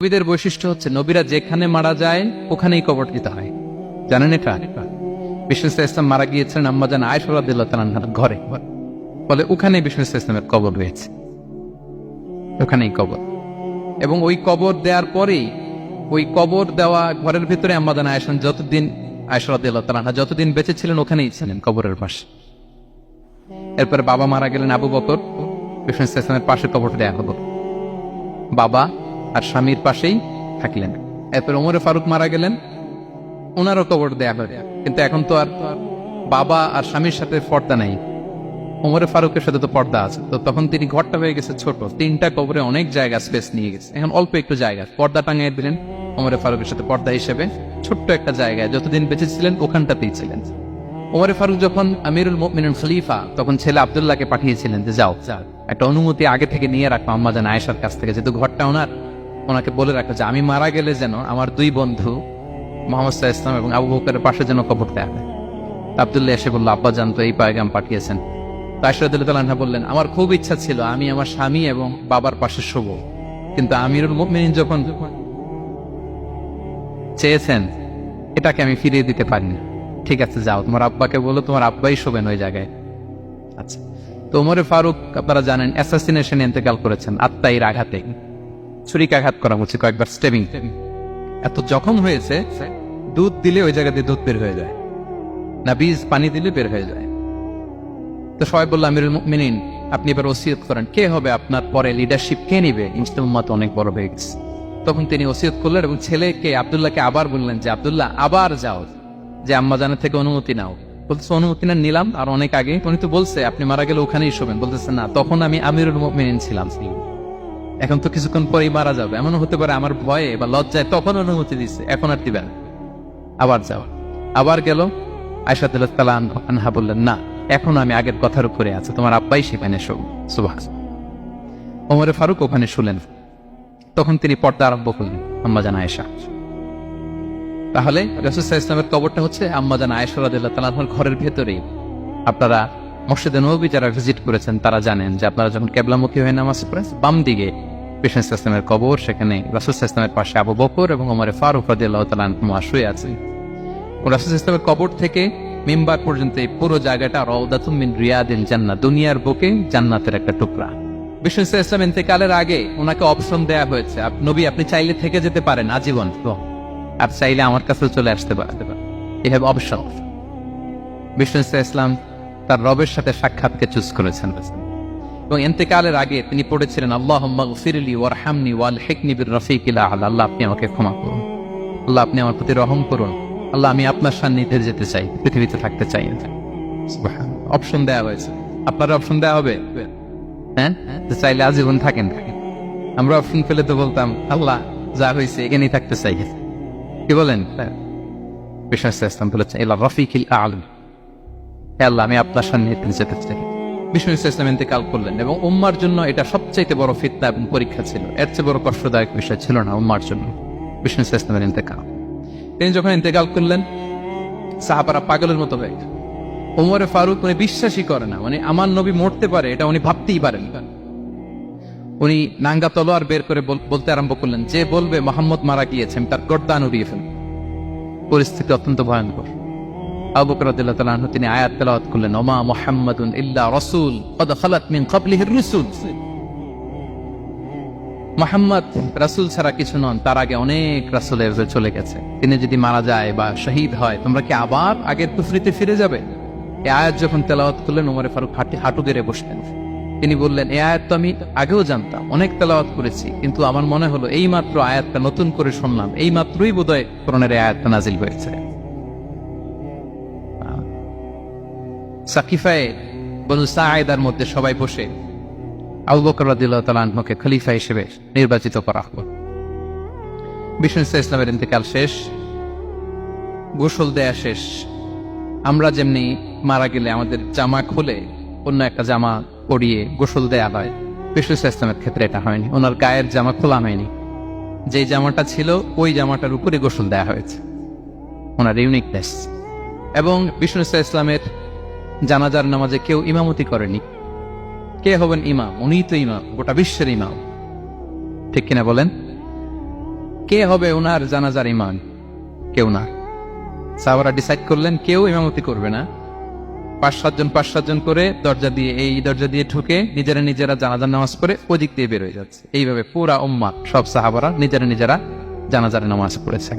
নবীদের বৈশিষ্ট্য হচ্ছে নবীরা যেখানে মারা যায় ওখানেই কবর দিতে হয়। জানেন এটা? বিষ্ণু ইসলাম মারা গিয়েছিলেন আম্মাজান আয়েশা রাদিয়াল্লাহু তাআলার ঘরে, ফলে ওখানেই বিষ্ণু ইসলামের কবর রয়েছে, ওখানেই কবর। এবং ওই কবর দেওয়ার পরেই ওই কবর দেওয়া ঘরের ভিতরে আম্মাজান আয়েশা রাদিয়াল্লাহু তাআলা যতদিন বেঁচে ছিলেন ওখানেই ছিলেন, কবরের পাশে। এরপরে বাবা মারা গেলেন আবু বকর, বিষ্ণু ইসলামের পাশে কবর দেয়া হলো, বাবা আর স্বামীর পাশেই থাকলেন। এরপর ওমরে ফারুক মারা গেলেন, ওনারও কবর দেয়া হলো। কিন্তু এখন তো আর বাবা আর স্বামীর সাথে পর্দা নাই, ওমরে ফারুকের সাথে তো পর্দা আছে। তো তখন তিনি ঘরটা হয়ে গেছে ছোট, তিনটা কবরে অনেক জায়গা স্পেস নিয়ে গেছে। এখন অল্প একটু জায়গা পর্দা টাঙিয়ে দিলেন ওমরে ফারুকের সাথে পর্দা হিসেবে, ছোট্ট একটা জায়গায় যতদিন বেঁচে ছিলেন ওখানটাতেই ছিলেন। ওমরে ফারুক যখন আমিরুল মুমিনিন খলিফা, তখন ছেলে আব্দুল্লাহকে পাঠিয়েছিলেন যে যাও একটা অনুমতি আগে থেকে নিয়ে রাখো আম্মাজান আয়েশার কাছ থেকে, যেহেতু ঘরটা ওনাকে বলে রাখো যে আমি মারা গেলে যেন আমার দুই বন্ধু মুহাম্মদ সাল্লাল্লাহু আলাইহি ওয়াসাল্লাম এবং আবু বকরের পাশে যেন কবর দেয়া হয়। আব্দুল্লাহ এসে বলল, আব্বা জান তো এই পয়গাম পাঠিয়েছেন। আয়েশা রাদিয়াল্লাহু তাআলা বললেন, আমার খুব ইচ্ছা ছিল আমি আমার স্বামী এবং বাবার পাশে শোবো, কিন্তু আমিরুল মুমিনিন যখন চেয়েছেন এটাকে আমি ফিরিয়ে দিতে পারিনি। ঠিক আছে যাও, তোমার আব্বাকে বলো তোমার আব্বাই শোবেন ওই জায়গায়। আচ্ছা, তো ওমরে ফারুক আপনারা জানেন অ্যাসাসিনেশনে ইন্তেকাল করেছেন, আত্মাইর আঘাতে, ছুরিকাঘাত করা হচ্ছে কয়েকবার, স্টেবিং। এত জখম হয়েছে দুধ দিলে ওই জায়গা দিয়ে দুধ বের হয়ে যায় না, বীজ পানি দিলে বের হয়ে যায়। তো সবাই বলল, আমিরুল মুমিনিন আপনি এবার ওসিয়ত করেন, কে হবে আপনার পরে লিডারশিপ, কে নিবে? ইসলাম উম্মাত অনেক বড় হয়ে গেছে। তখন তিনি ওসিয়ত করলেন এবং ছেলেকে আব্দুল্লাহকে আবার বললেন যে আব্দুল্লাহ আবার যাও, যে আম্মা জানের থেকে অনুমতি নাও। বলতেছে অনুমতি না নিলাম আর অনেক আগে, উনি তো বলছে আপনি মারা গেলে ওখানেই শোবেন। বলতেছে না, তখন আমি আমিরুল মুমিনিন ছিলাম, এখন তো কিছুক্ষণ পরেই মারা যাবে, এমন হতে পারে আমার ভয়ে বা লজ্জায় তখন অনুমতি দিচ্ছে, এখন আর দিবেন, আবার যাও। আবার গেল, আয়েশা রাদিয়াল্লাহু তাআলা আনহা বললেন, না এখন আমি আগের কথার উপরে আছে, তোমার আব্বাই সেখানে শোক। সুবহানাল্লাহ। ওমরে ফারুক ওখানে শুলেন, তখন তিনি পর্দা আরম্ভ করলেন আম্মাজান আয়েশা। তাহলে রাসূল সাল্লাল্লাহু আলাইহি ওয়াসাল্লামের কবরটা হচ্ছে আম্মাজান আয়েশা রাদিয়াল্লাহু তাআলা আনহার ঘরের ভেতরেই। আপনারা মসজিদে নববী যারা ভিজিট করেছেন তারা জানেন যে আপনারা যখন কিবলামুখী হয়ে নামাজ পড়েন, বাম দিকে বিষ্ণু ইসলামের কবর, সেখানে রাসূল সাল্লাল্লাহু আলাইহি ওয়াসাল্লামের পাশে আবু বকর এবং ওমরে ফারুক রাদিয়াল্লাহু তাআলা আনহুমা শুয়ে আছেন। রাসূল সাল্লাল্লাহু আলাইহি ওয়াসাল্লামের কবর থেকে মিম্বার পর্যন্ত এই পুরো জায়গাটা রাউদাতুম মিন রিয়াদিল জান্নাহ, দুনিয়ার বুকে জান্নাতের একটা টুকরা। বিষ্ণু সাল্লাল্লাহু আলাইহি ওয়াসাল্লাম ইন্তেকালের আগে ওনাকে অপশন দেয়া হয়েছে, নবী আপনি চাইলে থেকে যেতে পারেন আজীবন, আর চাইলে আমার কাছে চলে আসতে পারেন, এই হ্যাভ অপশন। বিষ্ণু সাল্লাল্লাহু আলাইহি ওয়াসাল্লাম তার রবের সাথে সাক্ষাৎকে চুজ করেছেন এবং ইন্তেকালের আগে তিনি পড়েছিলেন, আল্লাহুম্মা গফিরলি ওয়ারহামনি ওয়ালহিকনি বির-রাফিকিল আ'লা, আল্লাহ আপনি আমাকে ক্ষমা করুন, আল্লাহ আপনি আমার প্রতি রহম করুন, আল্লাহ আমি আপনার সান্নিধ্যে যেতে চাই, পৃথিবীতে থাকতে চাই। সুবহানাল্লাহ। অপশন দেওয়া হয়েছে, আপনার অপশন দেওয়া হবে, হ্যাঁ চাইলে আজীবন থাকেন। আমরা অপশন পেলে তো বলতাম আল্লাহ যা হয়েছে এখানেই থাকতে চাই, কি বলেন? বিষ্ণু সাল্লাল্লাহু আলাইহি ওয়াসাল্লাম বলেছেন ইলা রাফিকিল আ'লা, হে আল্লাহ আমি আপনার সান্নিধ্যে যেতে চাই। বিষ্ণু সাল্লাল্লাহু আলাইহি ওয়াসাল্লাম ইন্তেকাল করলেন এবং উম্মার জন্য এটা সবচাইতে বড় ফিতনা এবং পরীক্ষা ছিল, এর চেয়ে বড় কষ্টদায়ক বিষয় ছিল না উম্মার জন্য বিষ্ণু সাল্লাল্লাহু আলাইহি ওয়াসাল্লামের ইন্তেকাল। তিনি যখন ইন্তেকাল করলেন সাহাবারা পাগলের মতো হয়ে গেল। ওমরে ফারুক উনি বিশ্বাসই করে না, মানে আমার নবী মরতে পারে এটা উনি ভাবতেই পারেন। উনি নাঙ্গা তলোয়ার বের করে বলতে আরম্ভ করলেন, যে বলবে মুহাম্মদ মারা গিয়েছে আমি তার গর্দান উড়িয়ে ফেলব। পরিস্থিতি অত্যন্ত ভয়ঙ্কর। আবু বকর রাদিয়াল্লাহু তাআলা আনহু তিনি আয়াত তেলাওয়াত করলেন, ওমা মুহাম্মাদুন ইল্লা রাসূল ক্বাদ খালাত মিন ক্বাবলিহির রুসুল, মুহাম্মদ রাসূল ছাড়া কিছু নন, তার আগে অনেক রাসূল চলে গেছে, তিনি যদি মারা যায় বা শহীদ হয় তোমরা কি আবার আগের কুফরিতে ফিরে যাবে? এই আয়াত যখন তেলাওয়াত করলেন ওমরে ফারুক হাঁটু গেড়ে বসলেন। তিনি বললেন, এই আয়াত তো আমি আগেও জানতাম, অনেক তেলাওয়াত করেছি, কিন্তু আমার মনে হলো এই মাত্র আয়াতটা নতুন করে শুনলাম, এই মাত্রই বোধহয় কোরআনের এই আয়াতটা নাজিল হয়েছে। সাকিফায়ে বনু সাঈদার মধ্যে সবাই বসে আবু বকর রাদিয়াল্লাহু তাআলা আনহুকে খলিফা হিসেবে নির্বাচিত করা হলো। বিষ্ণু সাল্লাল্লাহু আলাইহি ওয়াসাল্লামের ইন্তেকাল শেষ, গোসল দেয়া শেষ। আমরা যেমনি মারা গেলে আমাদের জামা খুলে অন্য একটা জামা পরিয়ে গোসল দেয়া হয়, বিষ্ণু সাল্লাল্লাহু আলাইহি ওয়াসাল্লামের ক্ষেত্রে এটা হয়নি, ওনার গায়ের জামা খোলা হয়নি, যে জামাটা ছিল ওই জামাটার উপরে গোসল দেয়া হয়েছে, ওনার ইউনিকনেস। এবং বিষ্ণু সাল্লাল্লাহু আলাইহি ওয়াসাল্লামের জানাজার নামাজে কেউ ইমামতি করেনি। কে হবেন ইমাম? উনিই তো ইমাম, গোটা বিশ্বের ইমাম, ঠিক কিনা বলেন? কে হবে ওনার জানাজার ইমাম? কেউ না। সাহাবারা ডিসাইড করলেন কেউ ইমামতি করবে না। 5-7 জন করে দরজা দিয়ে, এই দরজা দিয়ে ঢুকে নিজেরা জানাজার নামাজ পড়ে ওদিক দিয়ে বের হয়ে যাচ্ছে। এইভাবে পুরা উম্মাহ সব সাহাবারা নিজেরা জানাজার নামাজ পড়েছে।